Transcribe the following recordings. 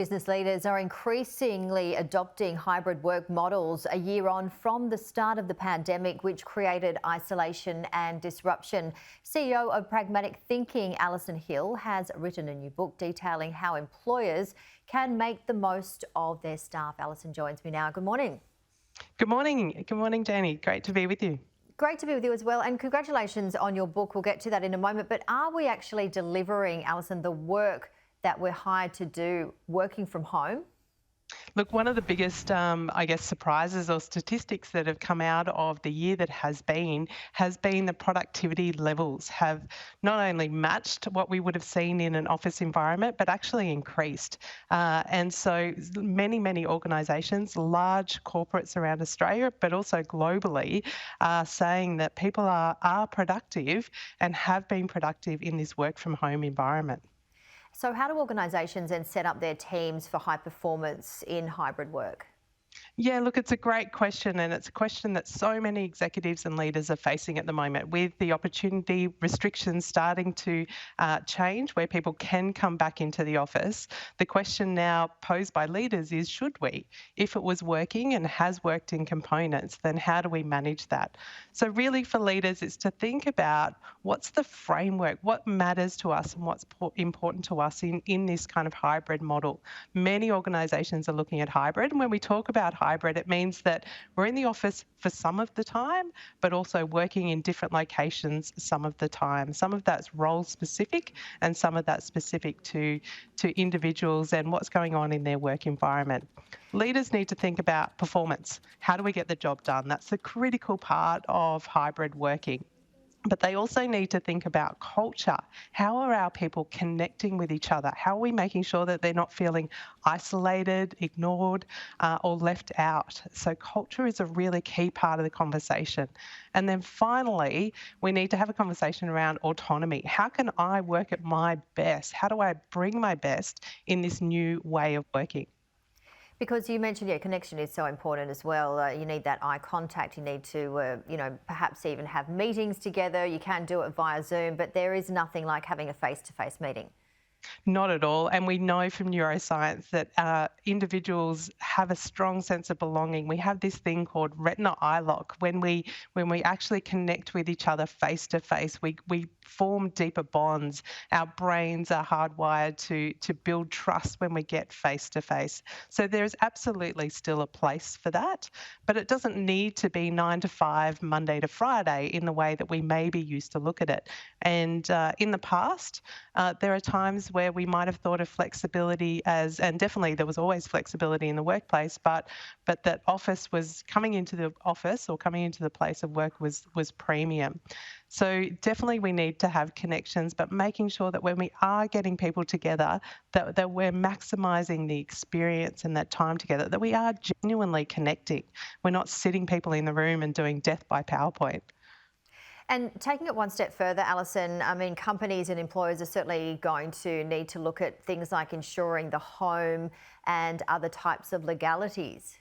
Business leaders are increasingly adopting hybrid work models a year on from the start of the pandemic, which created isolation and disruption. CEO of Pragmatic Thinking, Alison has written a new book detailing how employers can make the most of their staff. Alison joins me now. Good morning. Good morning. Good morning, Janie. Great to be with you. Great to be with you as well, and congratulations on your book. We'll get to that in a moment. But are we actually delivering, Alison, the work that we're hired to do working from home? Look, one of the biggest, surprises or statistics that have come out of the year that has been the productivity levels have not only matched what we would have seen in an office environment, but actually increased. And so many organisations, large corporates around Australia, but also globally, are saying that people are productive and have been productive in this work from home environment. So how do organisations then set up their teams for high performance in hybrid work? Yeah, look, it's a great question, and it's a question that so many executives and leaders are facing at the moment with the opportunity restrictions starting to change where people can come back into the office. The question now posed by leaders is, should we? If it was working and has worked in components, then how do we manage that? So really for leaders, it's to think about what's the framework, what matters to us and what's important to us in this kind of hybrid model. Many organisations are looking at hybrid, and when we talk about hybrid, it means that we're in the office for some of the time, but also working in different locations some of the time. Some of that's role specific and some of that's specific to individuals and what's going on in their work environment. Leaders need to think about performance. How do we get the job done? That's the critical part of hybrid working. But they also need to think about culture. How are our people connecting with each other? How are we making sure that they're not feeling isolated, ignored, or left out? So culture is a really key part of the conversation. And then finally, we need to have a conversation around autonomy. How can I work at my best? How do I bring my best in this new way of working? Because you mentioned, connection is so important as well. You need that eye contact. You need to, perhaps even have meetings together. You can do it via Zoom, but there is nothing like having a face-to-face meeting. Not at all. And we know from neuroscience that individuals have a strong sense of belonging. We have this thing called retina eye lock. When we actually connect with each other face to face, we form deeper bonds. Our brains are hardwired to build trust when we get face to face. So there's absolutely still a place for that, but it doesn't need to be 9 to 5, Monday to Friday in the way that we maybe used to look at it. And in the past, there are times where we might have thought of flexibility as, and definitely there was always flexibility in the workplace, but that coming into the office or coming into the place of work was premium. So definitely we need to have connections, but making sure that when we are getting people together, that we're maximising the experience and that time together, that we are genuinely connecting. We're not sitting people in the room and doing death by PowerPoint. And taking it one step further, Alison, I mean, companies and employers are certainly going to need to look at things like insuring the home and other types of legalities.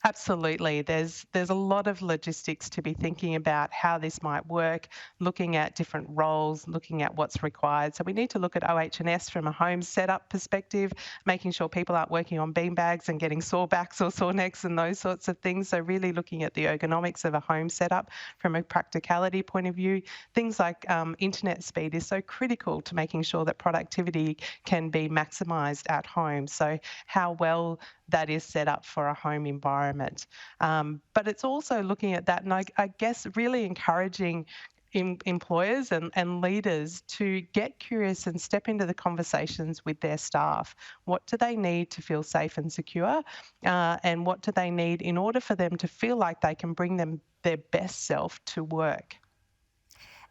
Absolutely. There's a lot of logistics to be thinking about how this might work, looking at different roles, looking at what's required. So we need to look at OH&S from a home setup perspective, making sure people aren't working on beanbags and getting sore backs or sore necks and those sorts of things. So really looking at the ergonomics of a home setup from a practicality point of view. Things like internet speed is so critical to making sure that productivity can be maximised at home. So how well that is set up for a home environment. But it's also looking at that and I guess really encouraging employers and leaders to get curious and step into the conversations with their staff. What do they need to feel safe and secure? And what do they need in order for them to feel like they can bring their best self to work?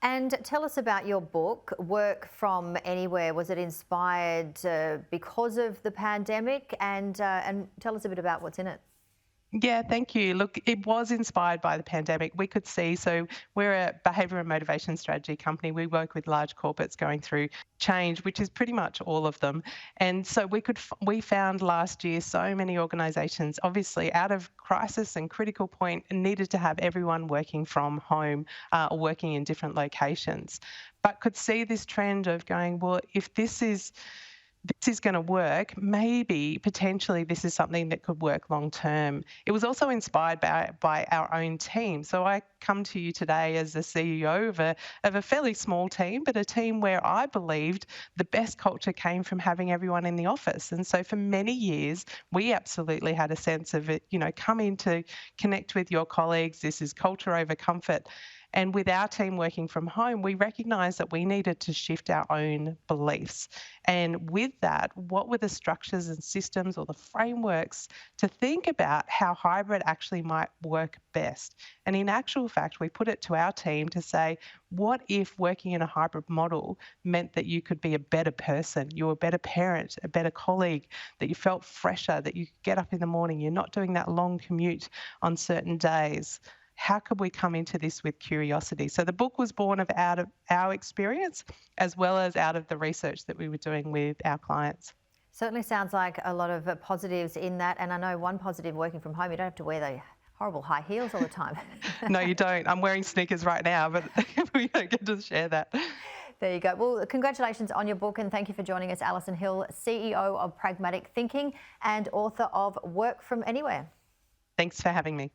And tell us about your book, Work From Anywhere. Was it inspired because of the pandemic? And tell us a bit about what's in it. Yeah, thank you. Look, it was inspired by the pandemic. We could see, so we're a behaviour and motivation strategy company. We work with large corporates going through change, which is pretty much all of them. And so we found last year so many organisations, obviously out of crisis and critical point, needed to have everyone working from home or working in different locations, but could see this trend of going, well, if this is this is going to work, maybe potentially this is something that could work long term. It was also inspired by our own team. So I come to you today as the CEO of a fairly small team, but a team where I believed the best culture came from having everyone in the office. And so for many years, we absolutely had a sense of it, come in to connect with your colleagues. This is culture over comfort. And with our team working from home, we recognised that we needed to shift our own beliefs. And with that, what were the structures and systems or the frameworks to think about how hybrid actually might work best? And in actual fact, we put it to our team to say, what if working in a hybrid model meant that you could be a better person, you were a better parent, a better colleague, that you felt fresher, that you could get up in the morning, you're not doing that long commute on certain days? How could we come into this with curiosity? So the book was born out of our experience, as well as out of the research that we were doing with our clients. Certainly sounds like a lot of positives in that. And I know one positive working from home, you don't have to wear the horrible high heels all the time. No, you don't. I'm wearing sneakers right now, but we don't get to share that. There you go. Well, congratulations on your book, and thank you for joining us, Alison Hill, CEO of Pragmatic Thinking and author of Work From Anywhere. Thanks for having me.